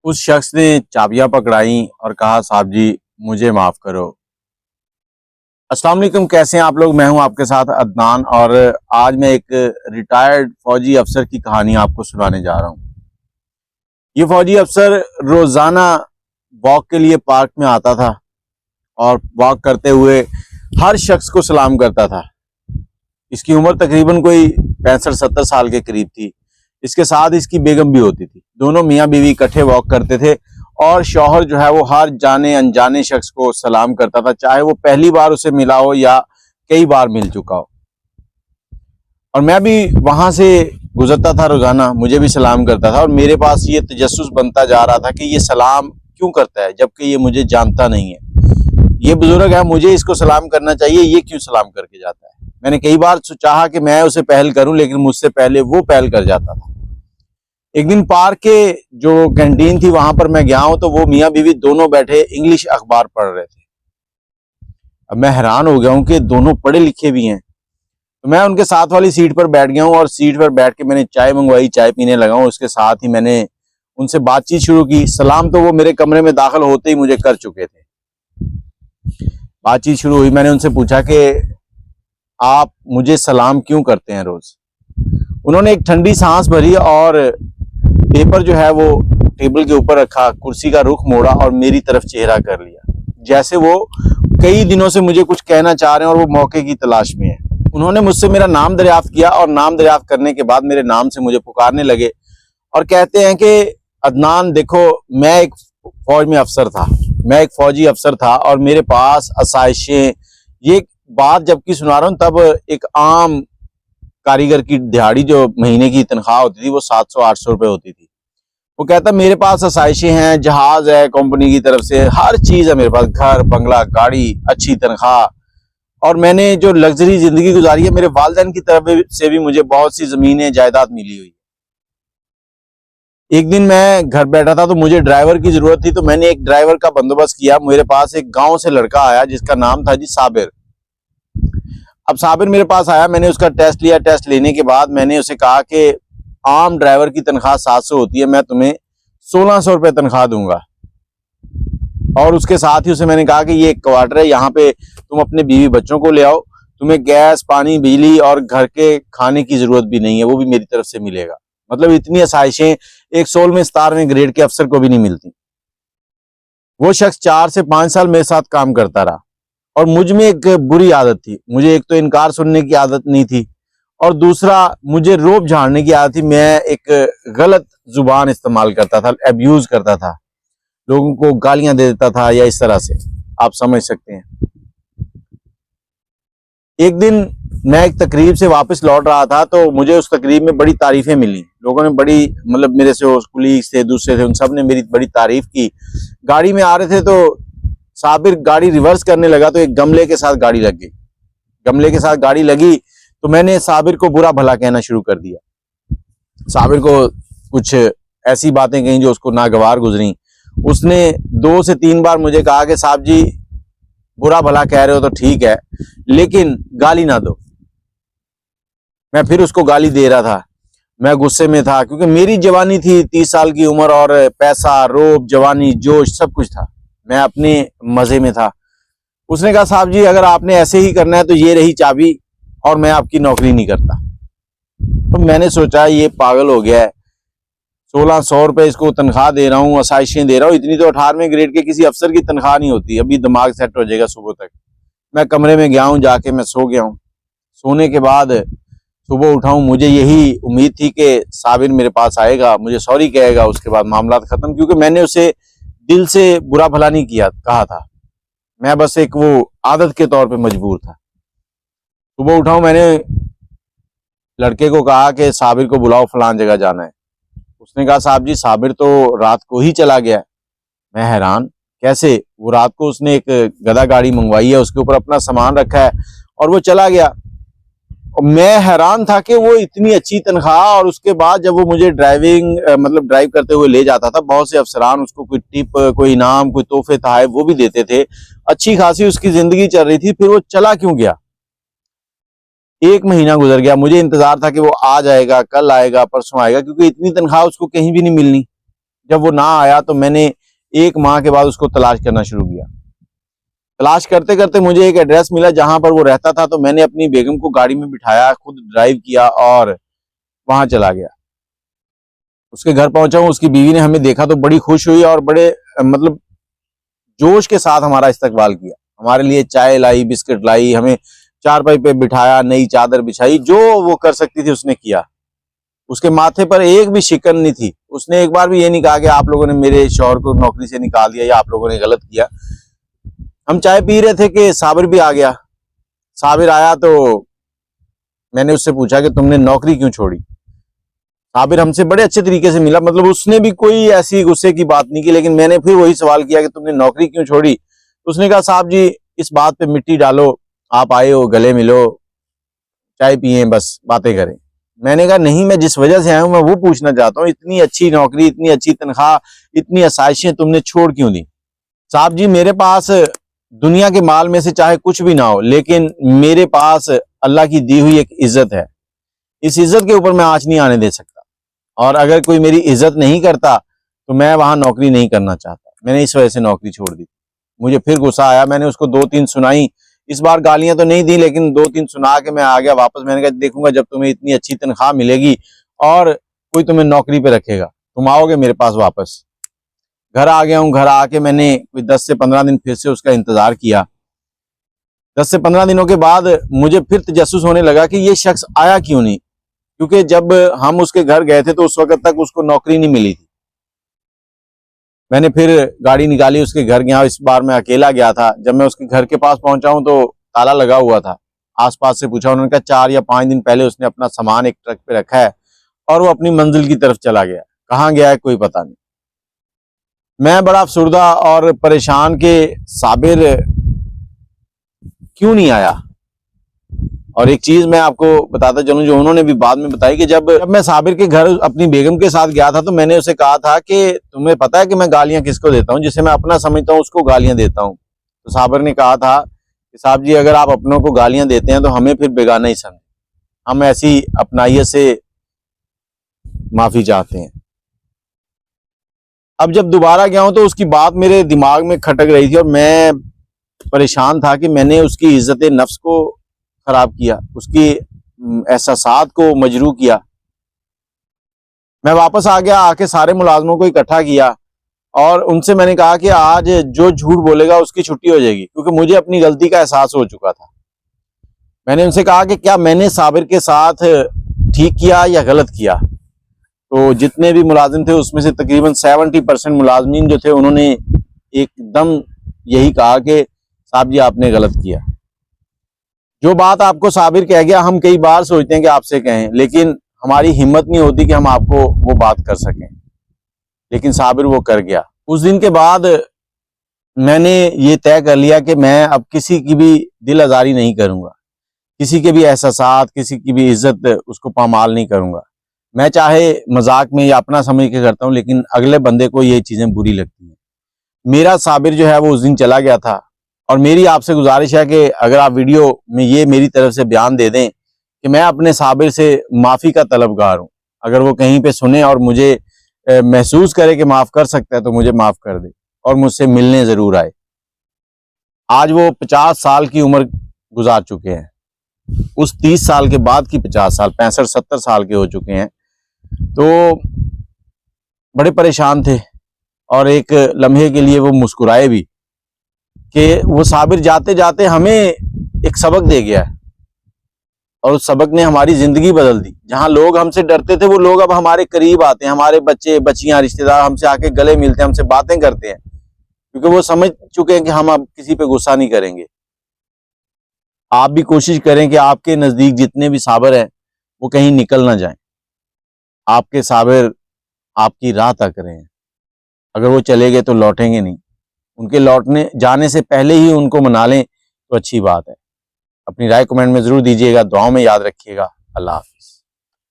उस शख्स ने चाबियां पकड़ाई और कहा, साहब जी मुझे माफ करो। अस्सलाम वालेकुम, कैसे हैं आप लोग। मैं हूं आपके साथ अदनान और आज मैं एक रिटायर्ड फौजी अफसर की कहानी आपको सुनाने जा रहा हूं। ये फौजी अफसर रोजाना वॉक के लिए पार्क में आता था और वॉक करते हुए हर शख्स को सलाम करता था। इसकी उम्र तकरीबन कोई 65-70 साल के करीब थी। इसके साथ इसकी बेगम भी होती थी। दोनों मियाँ बीवी इकट्ठे वॉक करते थे और शौहर जो है वो हर जाने अनजाने शख्स को सलाम करता था, चाहे वो पहली बार उसे मिला हो या कई बार मिल चुका हो। और मैं भी वहां से गुजरता था, रोजाना मुझे भी सलाम करता था और मेरे पास ये तजस्सुस बनता जा रहा था कि ये सलाम क्यों करता है जबकि ये मुझे जानता नहीं है। ये बुजुर्ग है, मुझे इसको सलाम करना चाहिए, ये क्यों सलाम करके जाता है। मैंने कई बार चाहा कि मैं उसे पहल करूं, लेकिन मुझसे पहले वो पहल कर जाता था। एक दिन पार्क के जो कैंटीन थी वहां पर मैं गया हूं तो वो मियाँ बीवी दोनों बैठे इंग्लिश अखबार पढ़ रहे थे। अब मैं हैरान हो गया हूं कि दोनों पढ़े लिखे भी हैं। तो मैं उनके साथ वाली सीट पर बैठ गया हूं और सीट पर बैठ के मैंने चाय मंगवाई, चाय पीने लगा हूं। उसके साथ ही मैंने उनसे बातचीत शुरू की। सलाम तो वो मेरे कमरे में दाखिल होते ही मुझे कर चुके थे। बातचीत शुरू हुई, मैंने उनसे पूछा कि आप मुझे सलाम क्यों करते हैं रोज। उन्होंने एक ठंडी सांस भरी और पेपर जो है वो टेबल के ऊपर रखा, कुर्सी का रुख मोड़ा और मेरी तरफ चेहरा कर लिया, जैसे वो कई दिनों से मुझे कुछ कहना चाह रहे हैं और वो मौके की तलाश में है। उन्होंने मुझसे मेरा नाम दरियाफ्त किया और नाम दरियाफ्त करने के बाद मेरे नाम से मुझे पुकारने लगे और कहते हैं कि अदनान देखो, मैं एक फौज में अफसर था, मैं एक फौजी अफसर था और मेरे पास आसाइशें, ये बात जबकि सुना रहा हूँ तब एक आम कारीगर की दिहाड़ी जो महीने की तनख्वाह होती थी वो 700-800 रुपए होती थी। वो कहता मेरे पास आसाइशें हैं, जहाज है कंपनी की तरफ से, हर चीज है मेरे पास, घर बंगला गाड़ी, अच्छी तनख्वाह, और मैंने जो लग्जरी जिंदगी गुजारी है, मेरे वालिदैन की तरफ से भी मुझे बहुत सी जमीनें जायदाद मिली हुई। एक दिन मैं घर बैठा था तो मुझे ड्राइवर की जरूरत थी, तो मैंने एक ड्राइवर का बंदोबस्त किया। मेरे पास एक गांव से लड़का आया जिसका नाम था जी साबिर। अब साबिर मेरे पास आया, मैंने उसका टेस्ट लिया। टेस्ट लेने के बाद मैंने उसे कहा कि आम ड्राइवर की तनख्वाह 700 होती है, मैं तुम्हें 1600 रुपये तनख्वाह दूंगा। और उसके साथ ही उसे मैंने कहा कि ये एक क्वार्टर है, यहाँ पे तुम अपने बीवी बच्चों को ले आओ, तुम्हें गैस पानी बिजली और घर के खाने की जरूरत भी नहीं है, वो भी मेरी तरफ से मिलेगा। मतलब इतनी आसाइशें एक 16वें ग्रेड के अफसर को भी नहीं मिलती। वो शख्स 4 से 5 साल मेरे साथ काम करता रहा और मुझ में एक बुरी आदत थी। मुझे एक तो इनकार सुनने की आदत नहीं थी और दूसरा मुझे रोब झाड़ने की आदत थी। मैं एक गलत जुबान इस्तेमाल करता था, अब्यूज करता था, लोगों को गालियां दे देता था या इस तरह से, आप समझ सकते हैं। एक दिन मैं एक तकरीब से वापस लौट रहा था तो मुझे उस तकरीब में बड़ी तारीफें मिली। लोगों ने बड़ी, मतलब मेरे से कुलीग्स थे, दूसरे थे, उन सब ने मेरी बड़ी तारीफ की। गाड़ी में आ रहे थे तो साबिर गाड़ी रिवर्स करने लगा तो एक गमले के साथ गाड़ी लग गई। गमले के साथ गाड़ी लगी तो मैंने साबिर को बुरा भला कहना शुरू कर दिया। साबिर को कुछ ऐसी बातें कही जो उसको नागवार गुजरी। उसने 2 से 3 बार मुझे कहा कि साहब जी बुरा भला कह रहे हो तो ठीक है, लेकिन गाली ना दो। मैं फिर उसको गाली दे रहा था। मैं गुस्से में था क्योंकि मेरी जवानी थी, 30 साल की उम्र और पैसा, रोब, जवानी, जोश सब कुछ था। मैं अपने मजे में था। उसने कहा साहब जी अगर आपने ऐसे ही करना है तो ये रही चाबी और मैं आपकी नौकरी नहीं करता। तो मैंने सोचा ये पागल हो गया है, 1600 रुपए इसको तनख्वाह दे रहा हूँ, आसाइशें दे रहा हूँ, इतनी तो 18वें ग्रेड के किसी अफसर की तनख्वाह नहीं होती। अभी दिमाग सेट हो जाएगा सुबह तक। मैं कमरे में गया हूँ, जाके मैं सो गया हूँ। सोने के बाद सुबह उठा हूँ, मुझे यही उम्मीद थी कि साबिर मेरे पास आएगा, मुझे सॉरी कहेगा, उसके बाद मामला खत्म, क्योंकि मैंने उसे दिल से बुरा भला नहीं किया कहा था। मैं बस एक वो आदत के तौर पे मजबूर था। सुबह उठा हूँ, मैंने लड़के को कहा कि साबिर को बुलाओ, फलान जगह जाना है। उसने कहा साहब जी साबिर तो रात को ही चला गया। मैं हैरान, कैसे? वो रात को उसने एक गधा गाड़ी मंगवाई है, उसके ऊपर अपना सामान रखा है और वो चला गया। और मैं हैरान था कि वो इतनी अच्छी तनख्वाह और उसके बाद जब वो मुझे ड्राइव करते हुए ले जाता था, बहुत से अफसरान उसको कोई टिप, कोई इनाम, कोई तोहफे था वो भी देते थे। अच्छी खासी उसकी जिंदगी चल रही थी। फिर वो चला क्यों गया? 1 महीना गुजर गया। मुझे इंतजार था कि वो आ जाएगा, कल आएगा, परसों आएगा, क्योंकि इतनी तनख्वाह उसको कहीं भी नहीं मिलनी। जब वो ना आया तो मैंने 1 माह के बाद उसको तलाश करना शुरू किया। तलाश करते करते मुझे एक एड्रेस मिला जहां पर वो रहता था, तो मैंने अपनी बेगम को गाड़ी में बिठाया, खुद ड्राइव किया और वहां चला गया। उसके घर पहुंचा हूं, उसकी बीवी ने हमें देखा तो बड़ी खुश हुई और बड़े मतलब जोश के साथ हमारा इस्तकबाल किया। हमारे लिए चाय लाई, बिस्किट लाई, हमें चारपाई पे बिठाया, नई चादर बिछाई, जो वो कर सकती थी उसने किया। उसके माथे पर एक भी शिकन नहीं थी। उसने एक बार भी ये नहीं कहा कि आप लोगों ने मेरे शौहर को नौकरी से निकाल दिया या आप लोगों ने गलत किया। हम चाय पी रहे थे कि साबिर भी आ गया। साबिर आया तो मैंने उससे पूछा कि तुमने नौकरी क्यों छोड़ी। साबिर हमसे बड़े अच्छे तरीके से मिला, मतलब उसने भी कोई ऐसी गुस्से की बात नहीं की, लेकिन मैंने फिर वही सवाल किया कि तुमने नौकरी क्यों छोड़ी। उसने कहा साहब जी इस बात पे मिट्टी डालो, आप आए हो, गले मिलो, चाय पिए, बस बातें करें। मैंने कहा नहीं, मैं जिस वजह से आया हूं मैं वो पूछना चाहता हूँ, इतनी अच्छी नौकरी, इतनी अच्छी तनख्वाह, इतनी आसाइशें तुमने छोड़ क्यों दी। साहब जी मेरे पास दुनिया के माल में से चाहे कुछ भी ना हो, लेकिन मेरे पास अल्लाह की दी हुई एक इज्जत है। इस इज्जत के ऊपर मैं आंच नहीं आने दे सकता, और अगर कोई मेरी इज्जत नहीं करता तो मैं वहां नौकरी नहीं करना चाहता। मैंने इस वजह से नौकरी छोड़ दी। मुझे फिर गुस्सा आया, मैंने उसको 2-3 सुनाई। इस बार गालियां तो नहीं दी, लेकिन 2-3 सुना के मैं आ गया वापस। मैंने कहा देखूंगा जब तुम्हें इतनी अच्छी तनख्वाह मिलेगी और कोई तुम्हें नौकरी पे रखेगा, तुम आओगे मेरे पास वापस। घर आ गया हूँ। घर आके मैंने कोई 10 से 15 दिन फिर से उसका इंतजार किया। 10 से 15 दिनों के बाद मुझे फिर तजस्सुस होने लगा कि ये शख्स आया क्यों नहीं, क्योंकि जब हम उसके घर गए थे तो उस वक्त तक उसको नौकरी नहीं मिली थी। मैंने फिर गाड़ी निकाली, उसके घर गया। इस बार मैं अकेला गया था। जब मैं उसके घर के पास पहुंचा हूं तो ताला लगा हुआ था। आसपास से पूछा, उन्होंने कहा 4 या 5 दिन पहले उसने अपना सामान एक ट्रक पे रखा है और वो अपनी मंजिल की तरफ चला गया। कहाँ गया है कोई पता नहीं। मैं बड़ा अफसुर्दा और परेशान कि साबिर क्यों नहीं आया। और एक चीज मैं आपको बताता चलूं जो उन्होंने भी बाद में बताई कि जब मैं साबिर के घर अपनी बेगम के साथ गया था तो मैंने उसे कहा था कि तुम्हें पता है कि मैं गालियां किसको देता हूं, जिसे मैं अपना समझता हूं उसको गालियां देता हूं। तो साबिर ने कहा था कि साहब जी अगर आप अपनों को गालियां देते हैं तो हमें फिर बेगाना ही समझे, हम ऐसी अपनाइयत से माफी चाहते हैं। अब जब दोबारा गया हूं तो उसकी बात मेरे दिमाग में खटक रही थी और मैं परेशान था कि मैंने उसकी इज्जत नफ्स को खराब किया, उसकी एहसासात को मजरू किया। मैं वापस आ गया, आके सारे मुलाजमों को इकट्ठा किया और उनसे मैंने कहा कि आज जो झूठ बोलेगा उसकी छुट्टी हो जाएगी, क्योंकि मुझे अपनी गलती का एहसास हो चुका था। मैंने उनसे कहा कि क्या मैंने साबिर के साथ ठीक किया या गलत किया। तो जितने भी मुलाजिम थे उसमें से तकरीबन 70% मुलाजमीन जो थे उन्होंने एकदम यही कहा कि साहब जी आपने गलत किया। जो बात आपको साबिर कह गया हम कई बार सोचते हैं कि आपसे कहें, लेकिन हमारी हिम्मत नहीं होती कि हम आपको वो बात कर सकें, लेकिन साबिर वो कर गया। उस दिन के बाद मैंने ये तय कर लिया कि मैं अब किसी की भी दिल आजारी नहीं करूंगा, किसी के भी एहसासात, किसी की भी इज्जत उसको पामाल नहीं करूंगा। मैं चाहे मजाक में या अपना समझ के करता हूं, लेकिन अगले बंदे को ये चीजें बुरी लगती हैं। मेरा साबिर जो है वो उस दिन चला गया था और मेरी आपसे गुजारिश है कि अगर आप वीडियो में ये मेरी तरफ से बयान दे दें कि मैं अपने साबिर से माफ़ी का तलबगार हूँ। अगर वो कहीं पे सुने और मुझे महसूस करे कि माफ़ कर सकता है तो मुझे माफ़ कर दे और मुझसे मिलने ज़रूर आए। आज वो 50 साल की उम्र गुजार चुके हैं, उस 30 साल के बाद की 50 साल, 65-70 साल के हो चुके हैं। तो बड़े परेशान थे और एक लम्हे के लिए वो मुस्कुराए भी कि वो साबिर जाते जाते हमें एक सबक दे गया है और उस सबक ने हमारी जिंदगी बदल दी। जहां लोग हमसे डरते थे वो लोग अब हमारे करीब आते हैं, हमारे बच्चे बच्चियां रिश्तेदार हमसे आके गले मिलते हैं, हमसे बातें करते हैं, क्योंकि वो समझ चुके हैं कि हम अब किसी पे गुस्सा नहीं करेंगे। आप भी कोशिश करें कि आपके नजदीक जितने भी साबिर हैं वो कहीं निकल ना जाएं। आपके साबिर आपकी राह तक रहे हैं। अगर वो चले गए तो लौटेंगे नहीं, उनके लौटने जाने से पहले ही उनको मना लें तो अच्छी बात है। अपनी राय कमेंट में जरूर दीजिएगा, दुआओं में याद रखिएगा। अल्लाह हाफिज।